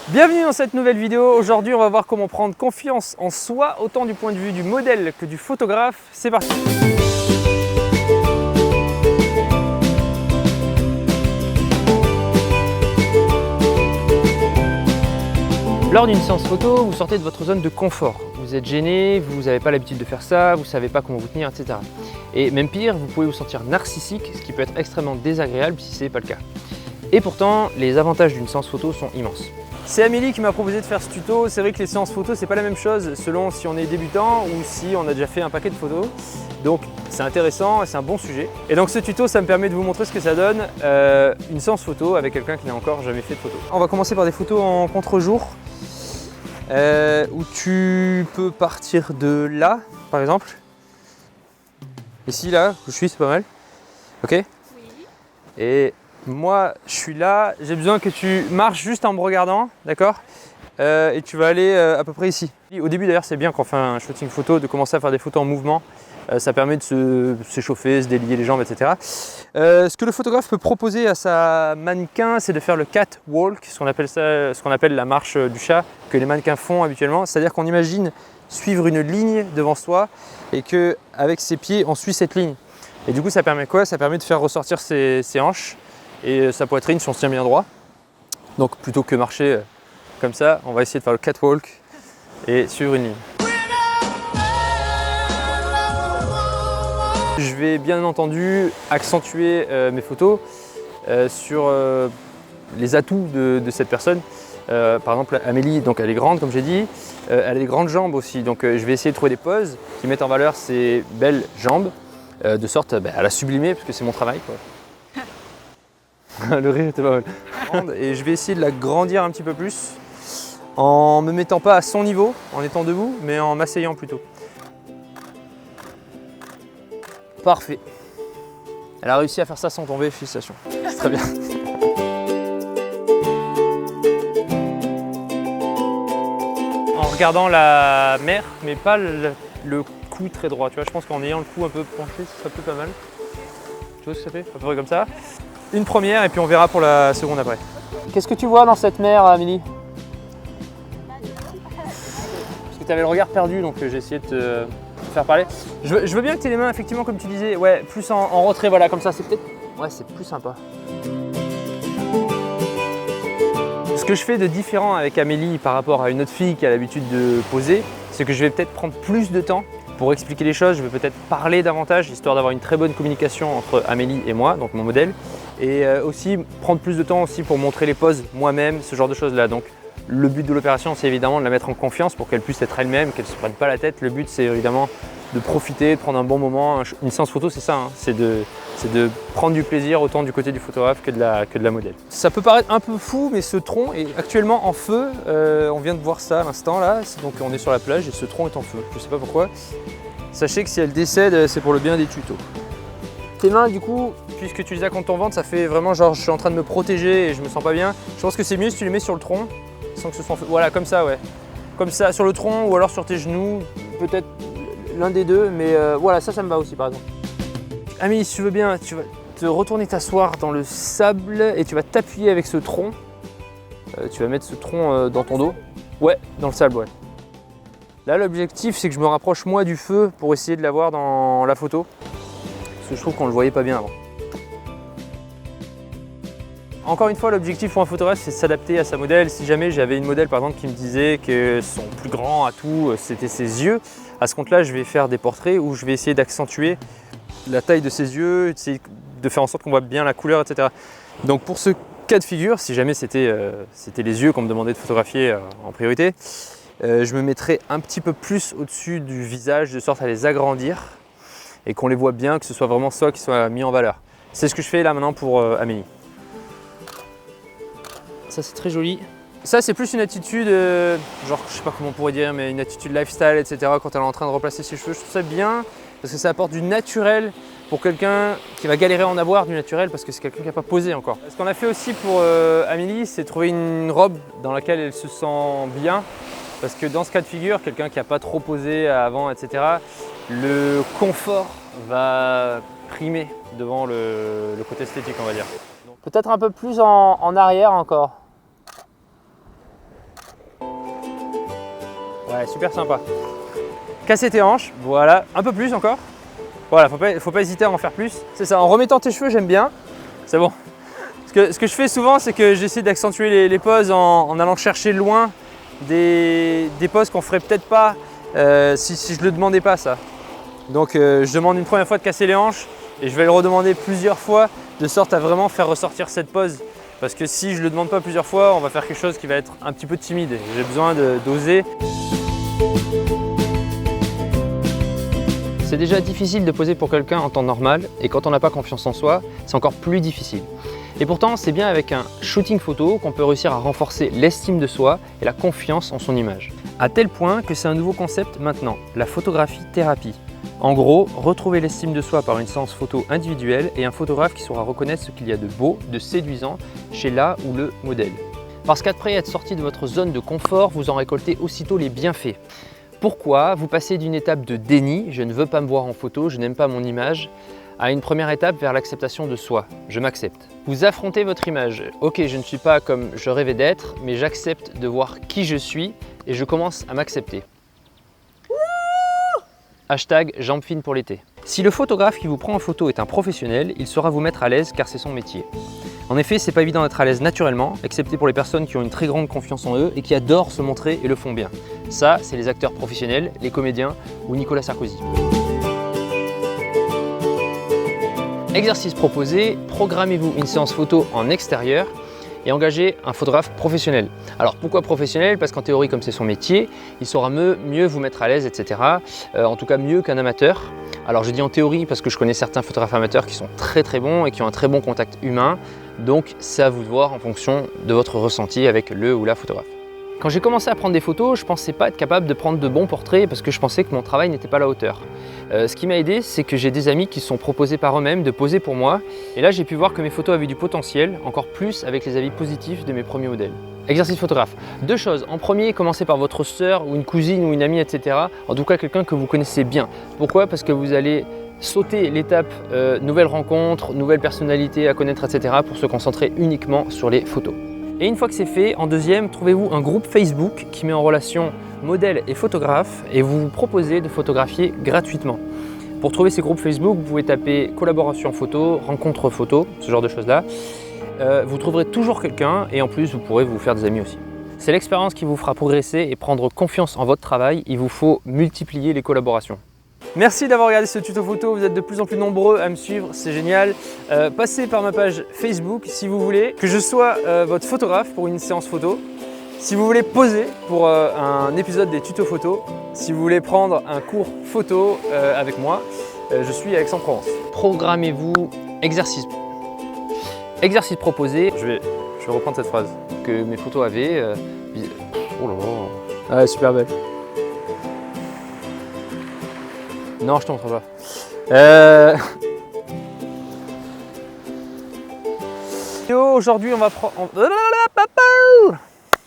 Bienvenue dans cette nouvelle vidéo. Aujourd'hui, on va voir comment prendre confiance en soi, autant du point de vue du modèle que du photographe. C'est parti! Lors d'une séance photo, vous sortez de votre zone de confort. Vous êtes gêné, vous n'avez pas l'habitude de faire ça, vous ne savez pas comment vous tenir, etc. Et même pire, vous pouvez vous sentir narcissique, ce qui peut être extrêmement désagréable si ce n'est pas le cas. Et pourtant, les avantages d'une séance photo sont immenses. C'est Amélie qui m'a proposé de faire ce tuto. C'est vrai que les séances photos, c'est pas la même chose selon si on est débutant ou si on a déjà fait un paquet de photos. Donc c'est intéressant et c'est un bon sujet. Et donc ce tuto, ça me permet de vous montrer ce que ça donne une séance photo avec quelqu'un qui n'a encore jamais fait de photo. On va commencer par des photos en contre-jour où tu peux partir de là, par exemple. Ici, là, où je suis, c'est pas mal. Ok? Oui. Et moi, je suis là, j'ai besoin que tu marches juste en me regardant, d'accord? Et tu vas aller à peu près ici. Au début d'ailleurs, c'est bien quand on fait un shooting photo de commencer à faire des photos en mouvement. Ça permet de s'échauffer, se délier les jambes, etc. Ce que le photographe peut proposer à sa mannequin, c'est de faire le catwalk, ce qu'on appelle la marche du chat, que les mannequins font habituellement. C'est-à-dire qu'on imagine suivre une ligne devant soi et qu'avec ses pieds, on suit cette ligne. Et du coup, ça permet quoi? Ça permet de faire ressortir ses hanches et sa poitrine si on se tient bien droit. Donc plutôt que marcher comme ça, on va essayer de faire le catwalk et suivre une ligne. Je vais bien entendu accentuer mes photos sur les atouts de cette personne. Par exemple, Amélie, donc elle est grande comme j'ai dit, elle a des grandes jambes aussi. Donc je vais essayer de trouver des poses qui mettent en valeur ses belles jambes de sorte à la sublimer parce que c'est mon travail, quoi. Le rire était pas mal. Et je vais essayer de la grandir un petit peu plus en me mettant pas à son niveau, en étant debout, mais en m'asseyant plutôt. Parfait. Elle a réussi à faire ça sans tomber, félicitations. C'est très bien. En regardant la mer, mais pas le cou très droit, tu vois, je pense qu'en ayant le cou un peu penché, ça peut pas mal. Tu vois ce que ça fait? À peu près comme ça. Une première et puis on verra pour la seconde après. Qu'est-ce que tu vois dans cette mer, Amélie? Parce que tu avais le regard perdu, donc j'ai essayé de te faire parler. Je veux bien que tu aies les mains, effectivement, comme tu disais, ouais, plus en retrait, voilà, comme ça, c'est peut-être... Ouais, c'est plus sympa. Ce que je fais de différent avec Amélie par rapport à une autre fille qui a l'habitude de poser, c'est que je vais peut-être prendre plus de temps pour expliquer les choses. Je vais peut-être parler davantage, histoire d'avoir une très bonne communication entre Amélie et moi, donc mon modèle. Et aussi prendre plus de temps aussi pour montrer les poses moi-même, ce genre de choses-là. Donc le but de l'opération, c'est évidemment de la mettre en confiance pour qu'elle puisse être elle-même, qu'elle ne se prenne pas la tête. Le but, c'est évidemment de profiter, de prendre un bon moment. Une séance photo, c'est ça, hein. C'est de prendre du plaisir autant du côté du photographe que de la modèle. Ça peut paraître un peu fou, mais ce tronc est actuellement en feu. On vient de voir ça à l'instant là. Donc on est sur la plage et ce tronc est en feu. Je ne sais pas pourquoi. Sachez que si elle décède, c'est pour le bien des tutos. Tes mains, du coup, puisque tu les as contre ton ventre, ça fait vraiment genre je suis en train de me protéger et je me sens pas bien. Je pense que c'est mieux si tu les mets sur le tronc sans que ce soit en feu. Voilà, comme ça, ouais. Comme ça, sur le tronc ou alors sur tes genoux, peut-être l'un des deux, mais voilà, ça me va aussi par exemple. Amélie, si tu veux bien, tu vas te retourner t'asseoir dans le sable et tu vas t'appuyer avec ce tronc. Tu vas mettre ce tronc dans ton dos. Ouais, dans le sable, ouais. Là, l'objectif, c'est que je me rapproche moi du feu pour essayer de la voir dans la photo. Parce que je trouve qu'on le voyait pas bien avant. Encore une fois, l'objectif pour un photographe, c'est de s'adapter à sa modèle. Si jamais j'avais une modèle par exemple qui me disait que son plus grand atout, c'était ses yeux, à ce compte-là, je vais faire des portraits où je vais essayer d'accentuer la taille de ses yeux, essayer de faire en sorte qu'on voit bien la couleur, etc. Donc pour ce cas de figure, si jamais c'était les yeux qu'on me demandait de photographier en priorité, je me mettrais un petit peu plus au-dessus du visage, de sorte à les agrandir et qu'on les voit bien, que ce soit vraiment ça qui soit mis en valeur. C'est ce que je fais là maintenant pour Amélie. Ça c'est très joli. Ça c'est plus une attitude, genre je sais pas comment on pourrait dire, mais une attitude lifestyle, etc. Quand elle est en train de replacer ses cheveux, je trouve ça bien parce que ça apporte du naturel pour quelqu'un qui va galérer à en avoir du naturel parce que c'est quelqu'un qui n'a pas posé encore. Ce qu'on a fait aussi pour Amélie, c'est trouver une robe dans laquelle elle se sent bien. Parce que dans ce cas de figure, quelqu'un qui n'a pas trop posé avant, etc., le confort va primer devant le côté esthétique, on va dire. Peut-être un peu plus en arrière encore. Ouais, super sympa. Casser tes hanches, voilà, un peu plus encore. Voilà, faut pas hésiter à en faire plus. C'est ça, en remettant tes cheveux, j'aime bien. C'est bon. Ce que je fais souvent, c'est que j'essaie d'accentuer les poses en allant chercher loin des poses qu'on ferait peut-être pas si je le demandais pas ça. Donc je demande une première fois de casser les hanches et je vais le redemander plusieurs fois de sorte à vraiment faire ressortir cette pose. Parce que si je ne le demande pas plusieurs fois, on va faire quelque chose qui va être un petit peu timide. J'ai besoin d'oser. C'est déjà difficile de poser pour quelqu'un en temps normal et quand on n'a pas confiance en soi, c'est encore plus difficile. Et pourtant, c'est bien avec un shooting photo qu'on peut réussir à renforcer l'estime de soi et la confiance en son image. À tel point que c'est un nouveau concept maintenant, la photographie thérapie. En gros, retrouver l'estime de soi par une séance photo individuelle et un photographe qui saura reconnaître ce qu'il y a de beau, de séduisant chez la ou le modèle. Parce qu'après être sorti de votre zone de confort, vous en récoltez aussitôt les bienfaits. Pourquoi vous passez d'une étape de déni, je ne veux pas me voir en photo, je n'aime pas mon image, à une première étape vers l'acceptation de soi, je m'accepte. Vous affrontez votre image, ok je ne suis pas comme je rêvais d'être, mais j'accepte de voir qui je suis et je commence à m'accepter. Hashtag jambes fines pour l'été. Si le photographe qui vous prend en photo est un professionnel, il saura vous mettre à l'aise car c'est son métier. En effet, c'est pas évident d'être à l'aise naturellement, excepté pour les personnes qui ont une très grande confiance en eux et qui adorent se montrer et le font bien. Ça, c'est les acteurs professionnels, les comédiens ou Nicolas Sarkozy. Exercice proposé, programmez-vous une séance photo en extérieur et engagez un photographe professionnel. Alors pourquoi professionnel? Parce qu'en théorie, comme c'est son métier, il saura mieux vous mettre à l'aise, etc. En tout cas mieux qu'un amateur. Alors je dis en théorie parce que je connais certains photographes amateurs qui sont très bons et qui ont un très bon contact humain. Donc c'est à vous de voir en fonction de votre ressenti avec le ou la photographe. Quand j'ai commencé à prendre des photos, je ne pensais pas être capable de prendre de bons portraits parce que je pensais que mon travail n'était pas à la hauteur. Ce qui m'a aidé, c'est que j'ai des amis qui se sont proposés par eux-mêmes de poser pour moi. Et là, j'ai pu voir que mes photos avaient du potentiel, encore plus avec les avis positifs de mes premiers modèles. Exercice photographe. Deux choses. En premier, commencez par votre sœur ou une cousine ou une amie, etc. En tout cas, quelqu'un que vous connaissez bien. Pourquoi? Parce que vous allez sauter l'étape nouvelle rencontre, nouvelle personnalité à connaître, etc. pour se concentrer uniquement sur les photos. Et une fois que c'est fait, en deuxième, trouvez-vous un groupe Facebook qui met en relation modèles et photographes et vous vous proposez de photographier gratuitement. Pour trouver ces groupes Facebook, vous pouvez taper collaboration photo, rencontre photo, ce genre de choses-là. Vous trouverez toujours quelqu'un et en plus, vous pourrez vous faire des amis aussi. C'est l'expérience qui vous fera progresser et prendre confiance en votre travail. Il vous faut multiplier les collaborations. Merci d'avoir regardé ce tuto photo, vous êtes de plus en plus nombreux à me suivre, c'est génial. Passez par ma page Facebook si vous voulez que je sois votre photographe pour une séance photo. Si vous voulez poser pour un épisode des tutos photos, si vous voulez prendre un cours photo avec moi, je suis Aix-en-Provence. Programmez-vous, exercice proposé. Je vais reprendre cette phrase que mes photos avaient. Oh là là, ah, super belle. Non, je te montre pas. Aujourd'hui, on va prendre...